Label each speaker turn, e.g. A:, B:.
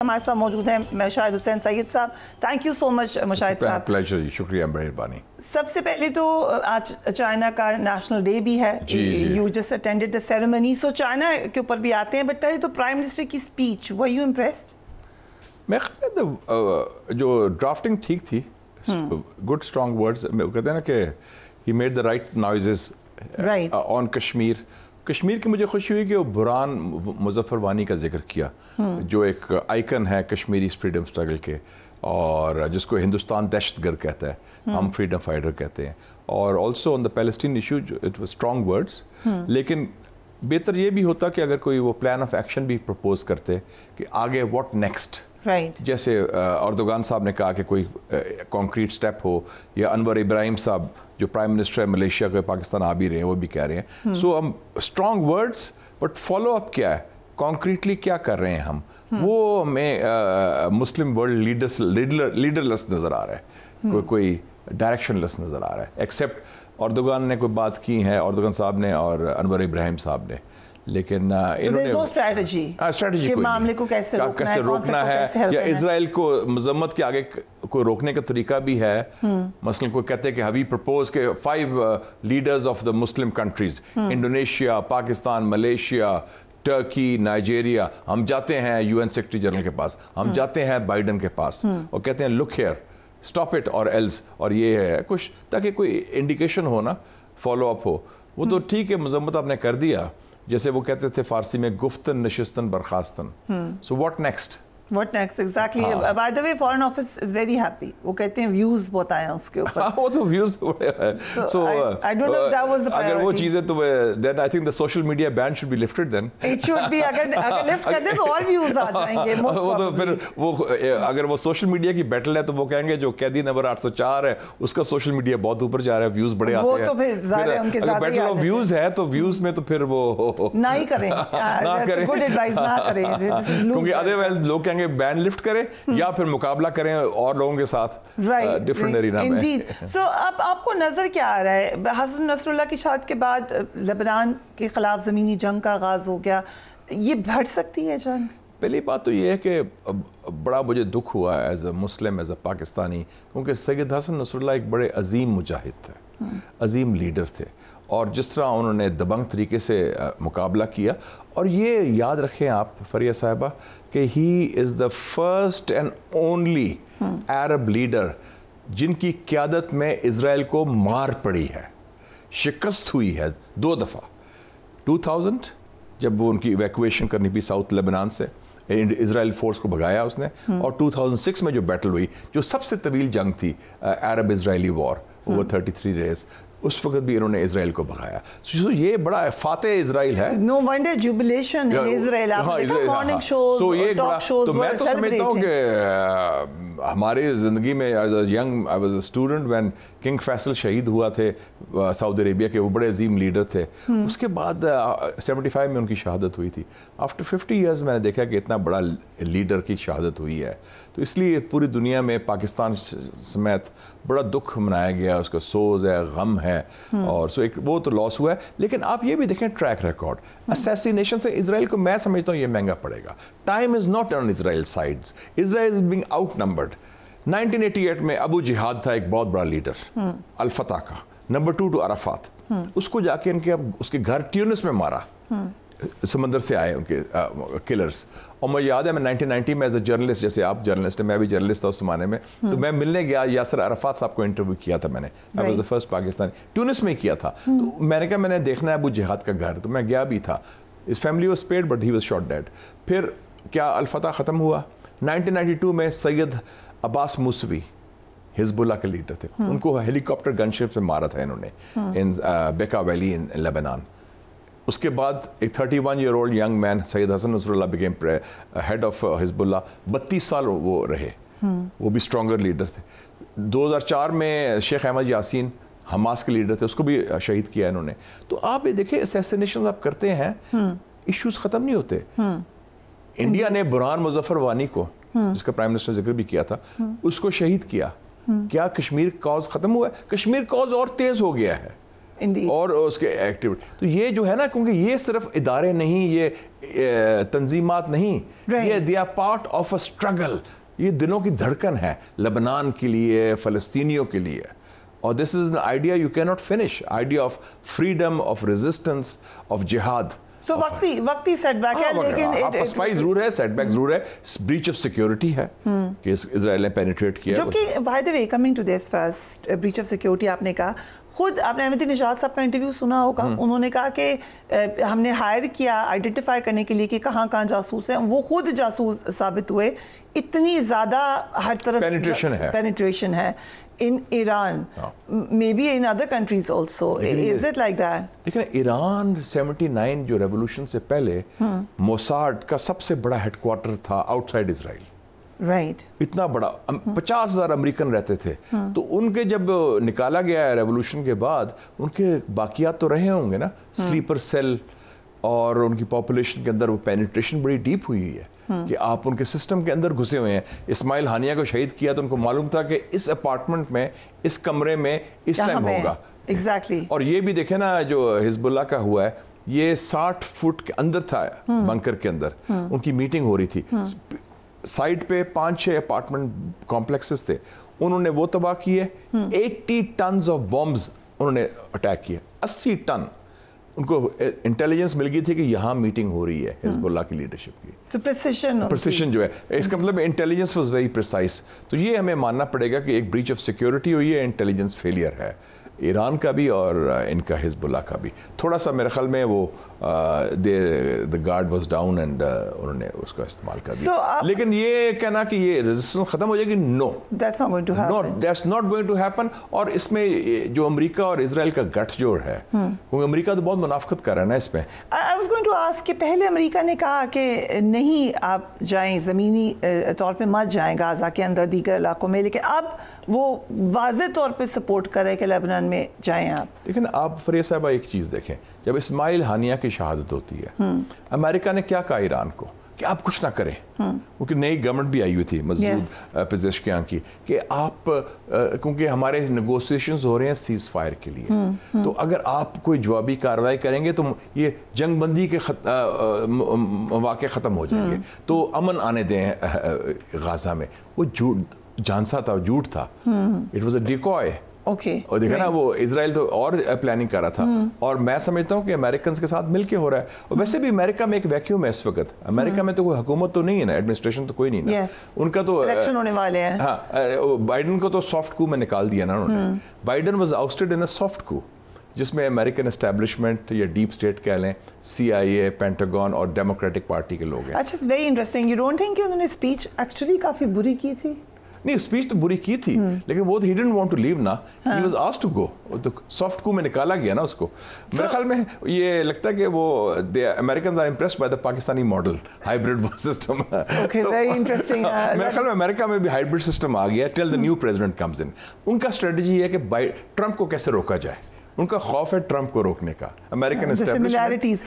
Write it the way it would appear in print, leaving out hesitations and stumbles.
A: हमारे साथ मौजूद हैं मुशाहिद हुसैन सैयद साहब। Thank you so much Mushahid साहब।
B: प्लेजर जी, शुक्रिया मेहरबानी।
A: सबसे पहले तो आज चाइना का नेशनल डे भी है। You just attended the ceremony, so China के ऊपर भी आते हैं, बट पहले तो प्राइम मिनिस्टर की स्पीच, वर यू इम्प्रेस्ड?
B: मैं जो ड्राफ्टिंग ठीक थी, गुड स्ट्रॉन्ग वर्ड्स, कहते हैं ना कि he made the right noises on Kashmir. Kashmir की मुझे खुशी हुई कि वो बुरहान मुजफ्फर वानी का जिक्र किया, जो एक आइकन है कश्मीरी फ्रीडम स्ट्रगल के, और जिसको हिंदुस्तान दहशतगर्द कहता है, हम फ्रीडम फाइटर कहते हैं। और also on the Palestine issue it was strong words, लेकिन बेहतर ये भी होता कि अगर कोई वो प्लान ऑफ एक्शन भी प्रपोज करते कि आगे व्हाट नेक्स्ट। जैसे अर्दोगान साहब ने कहा कि कोई कॉन्क्रीट स्टेप हो, या अनवर इब्राहिम साहब जो प्राइम मिनिस्टर है मलेशिया के, पाकिस्तान आ भी रहे हैं, वो भी कह रहे हैं। सो हम strong words, but follow up क्या है, कॉन्क्रीटली क्या कर रहे हैं हम, वो हमें मुस्लिम वर्ल्ड लीडरलेस नज़र आ रहा है, कोई डायरेक्शनलेस नज़र आ रहा है, एक्सेप्ट अर्दोगान ने कोई बात की है, अर्दोगान साहब ने और अनवर इब्राहिम साहब ने, लेकिन इन्होंने स्ट्रैटेजी
A: के मामले को कैसे
B: रोकना है, या इजराइल को मजम्मत के आगे को रोकने का तरीका भी है। मसलन कोई कहते हैं कि हवी प्रपोज के 5 leaders of the Muslim countries, Indonesia, Pakistan, Malaysia, Turkey, Nigeria, हम जाते हैं यूएन सेक्रेटरी जनरल के पास, हम जाते हैं बाइडन के पास और कहते हैं लुक हियर, स्टॉप इट और एल्स, और ये है कुछ, ताकि कोई इंडिकेशन हो ना, फॉलो अप हो। वो तो ठीक है, मजम्मत आपने कर दिया, जैसे वो कहते थे फारसी में, गुफ्तन नशिस्तन बर्खास्तन। So what next?
A: What next exactly? By the way, Foreign Office is very happy. वो कहते हैं views बहुत आए हैं उसके ऊपर।
B: वो तो views
A: so I don't know if that was the priority.
B: अगर वो चीज़ें तो then I think the social media ban should be lifted then.
A: It should be, अगर lift कर दे तो और views आ जाएंगे।
B: वो तो फिर वो अगर वो social media की battle है तो वो कहेंगे जो कैदी नंबर 804 है उसका social media बहुत ऊपर जा रहा है, views बड़े आते हैं।
A: वो तो फिर ज़ाहिर है उनके साथ ही
B: battle of views है तो views में तो फिर वो
A: ना ही करें, ना करें, good advice ना करें,
B: क्योंकि अदरवाइज लोग कहेंगे बैन लिफ्ट करें या फिर मुकाबला करें और लोगों के साथ डिफरेंट एरिना में।
A: सो अब आपको नजर क्या आ रहा है, हसन नसरुल्लाह की शहादत के बाद लेबनान के खिलाफ ज़मीनी जंग का आगाज़ हो गया, ये बढ़ सकती है जंग?
B: पहली बात तो ये है कि बड़ा मुझे दुख हुआ as a Muslim, as a Pakistani, क्योंकि सैयद हसन नसरुल्लाह एक बड़े अजीम मुजाहिद थे, अजीम लीडर थे, और जिस तरह उन्होंने दबंग तरीके से मुकाबला किया। और ये याद रखें आप फरिया साहिबा कि he is the first and only Arab leader जिनकी क़यादत में इज़राइल को मार पड़ी है, शिकस्त हुई है 2 दफ़ा। 2000 जब वो उनकी इवैक्यूएशन करनी पड़ी साउथ लेबनान से, इज़राइल फोर्स को भगाया उसने, और 2006 में जो बैटल हुई, जो सबसे तवील जंग थी, अरब इज़राइली वॉर ओवर 33 डेज, उस वक्त भी इन्होंने इज़राइल को भगाया। so, ये बड़ा फाते इज़राइल है।
A: नो वंडर जुबिलेशन इन इज़राइल। मॉर्निंग शोज,
B: तो ये
A: टॉक शोज,
B: तो मैं तो समझता हूँ कि हमारी ज़िंदगी में as a young, I was a student when king Faisal शहीद हुआ थे सऊदी अरेबिया के, वो बड़े अजीम लीडर थे। उसके बाद 75 में उनकी शहादत हुई थी। आफ्टर 50 ईयर्स मैंने देखा कि इतना बड़ा लीडर की शहादत हुई है, तो इसलिए पूरी दुनिया में पाकिस्तान समेत बड़ा दुख मनाया गया, उसका सोज है, गम है, और सो एक वो तो लॉस हुआ है। लेकिन आप ये भी देखें ट्रैक रिकॉर्ड, असैसिनेशन से इज़राइल को मैं समझता हूँ ये महंगा पड़ेगा। Time is not on Israel sides, Israel is being outnumbered. 1988 में अबू जिहाद था एक बहुत बड़ा लीडर, अल फतह का, नंबर 2 टू अराफात, उसको जाके इनके उसके घर ट्यूनिस में मारा, समंदर से आए उनके किलर्स। और मुझे याद है मैं 1990 में एज अ जर्नलिस्ट, जैसे आप जर्नलिस्ट हैं, मैं भी जर्नलिस्ट था उस जमाने में, तो मैं मिलने गया, यासर अराफात साहब को इंटरव्यू किया था मैंने, I was the first Pakistani, Tunis में किया था। तो मैंने कहा मैंने देखना है अबू जिहाद का घर, तो मैं गया भी था। इस family was spared but he was shot dead. फिर क्या अल फतह ख़त्म हुआ? 1992 में सैयद अब्बास मूसवी हिजबुल्लाह के लीडर थे, उनको हेलीकॉप्टर गनशिप से मारा था इन्होंने इन बेका वैली इन लेबनान। उसके बाद एक 31 year old young man Syed Hasan Nasrallah became head of Hezbollah, 32 साल वो रहे, वो भी स्ट्रॉन्गर लीडर थे। 2004 में शेख अहमद यासीन हमास के लीडर थे, उसको भी शहीद किया इन्होंने। तो आप ये देखिए असैसिनेशन आप करते हैं, इश्यूज ख़त्म नहीं होते। इंडिया ने बुरहान मुजफ्फर वानी को, जिसका प्राइम मिनिस्टर ने जिक्र भी किया था, उसको शहीद किया। क्या कश्मीर कॉज ख़त्म हुआ है? कश्मीर कॉज और तेज़ हो गया है। और उसके एक्टिविटी। तो ये जो है ना, क्योंकि ये सिर्फ इदारे नहीं, ये तंजीमात नहीं, ये they are part of a struggle. ये दिलों की धड़कन है लेबनान के लिए, फ़लस्तीनियों के लिए। और this is an idea you can not finish, idea of freedom, of resistance, of जिहाद।
A: सो वक्ती सेटबैक है, लेकिन
B: पसपाई जरूर है, सेटबैक जरूर है, ब्रीच ऑफ सिक्योरिटी है कि इजराइल ने पेनिट्रेट किया।
A: जो कि by the way coming to this first breach of security, आपने कहा खुद, आपने अहमदीनेजाद साहब का इंटरव्यू सुना होगा, उन्होंने कहा कि हमने हायर किया आइडेंटिफाई करने के लिए कि कहाँ कहाँ जासूस हैं, वो खुद जासूस साबित हुए। इतनी ज़्यादा हर तरफ पेनिट्रेशन है in Iran, maybe in other countries also. Is it like that?
B: देखिए, ईरान 79 जो रेवोल्यूशन से पहले मोसाड का सबसे बड़ा हेडक्वार्टर था आउटसाइड इजराइल।
A: राइट
B: इतना बड़ा 50,000 अमेरिकन रहते थे। तो उनके जब निकाला गया रेवोल्यूशन के बाद, उनके बाकियात तो रहे होंगे ना, स्लीपर सेल, और उनकी पॉपुलेशन के अंदर वो पेनिट्रेशन बड़ी डीप हुई है कि आप उनके सिस्टम के अंदर घुसे हुए हैं। इस्माइल हानिया को शहीद किया तो उनको मालूम था कि इस अपार्टमेंट में, इस कमरे में इस टाइम होगा।
A: एग्जैक्टली।
B: और ये भी देखे ना, जो हिजबुल्लाह का हुआ है, ये 60 फुट के अंदर था, बंकर के अंदर उनकी मीटिंग हो रही थी। साइड पे 5-6 अपार्टमेंट कॉम्प्लेक्सेस थे, उन्होंने वो तबाह किए। 80 टन ऑफ बॉम्ब्स उन्होंने अटैक किए, 80 टन। उनको इंटेलिजेंस मिल गई थी कि यहाँ मीटिंग हो रही है हिजबुल्लाह की लीडरशिप की।
A: तो प्रिसिशन
B: जो है, इसका मतलब इंटेलिजेंस वाज वेरी प्रिसाइज। तो ये हमें मानना पड़ेगा कि एक ब्रीच ऑफ सिक्योरिटी हुई है, इंटेलिजेंस फेलियर है ईरान का भी और इनका हिजबुल्लाह का भी। थोड़ा सा मेरे ख्याल में वो the guard was down and उन्होंने उसका इस्तेमाल कर दिया। लेकिन ये कहना कि ये रेजिस्टेंस खत्म हो जाएगी, no,
A: that's not going to happen,
B: that's not going to happen. और इसमें जो अमेरिका और इजराइल का गठजोड़ है, क्योंकि अमेरिका तो बहुत मुनाफकत कर रहा है ना इसमें।
A: I was going to ask कि पहले अमेरिका ने कहा कि नहीं, आप जाएं, ज़मीनी तौर पे मत जाएं गाज़ा के अंदर, दीगर इलाकों में, लेकिन अब वो वाज़े तौर पे सपोर्ट कर रहे हैं कि लेबनान में जाएं आप।
B: लेकिन आप फरीद साहब एक चीज़ देखें, जब इस्माइल हानिया की शहादत होती है, अमेरिका ने क्या कहा ईरान को कि आप कुछ ना करें, क्योंकि नई गवर्नमेंट भी आई हुई थी मसूद पेजेश्कियान की, कि आप क्योंकि हमारे नेगोशिएशंस हो रहे हैं सीज़ फायर के लिए, तो अगर आप कोई जवाबी कार्रवाई करेंगे तो ये जंग बंदी के वाक़े ख़त्म हो जाएंगे, तो अमन आने दें गाज़ा में। वो जानसा था, झूठ था, इट वॉज अ डिकॉय। और देखा ना, वो इजराइल तो और प्लानिंग कर रहा था। और मैं समझता हूँ कि अमेरिकन के साथ मिलके हो रहा है। और वैसे भी अमेरिका में एक वैक्यूम है इस वक्त। अमेरिका में तो कोई हुकूमत तो नहीं है ना, एडमिनिस्ट्रेशन तो कोई नहीं ना। उनका तो
A: इलेक्शन होने वाले हैं।
B: हाँ, बाइडन को तो सॉफ्ट कू में निकाल दिया ना उन्होंने। Biden was ousted in a soft coup, जिसमें अमेरिकन एस्टैब्लिशमेंट या डीप स्टेट कह लें, CIA, पेंटागन और डेमोक्रेटिक पार्टी के लोग हैं।
A: अच्छा, it's very interesting. You don't think कि उन्होंने स्पीच एक्चुअली काफी बुरी की थी?
B: नहीं, स्पीच तो बुरी की थी, लेकिन वो he didn't want to leave ना, he was asked to go. तो सॉफ्ट कू में निकाला गया ना उसको। मेरे ख्याल में ये लगता है कि वो Americans are impressed by the Pakistani model hybrid system.
A: Okay, very interesting.
B: मेरे ख्याल में अमेरिका में भी हाइब्रिड सिस्टम आ गया till the new president comes in. उनका स्ट्रेटजी है कि ट्रंप को कैसे रोका जाए। उनका खौफ है ट्रंप को रोकने का। American establishment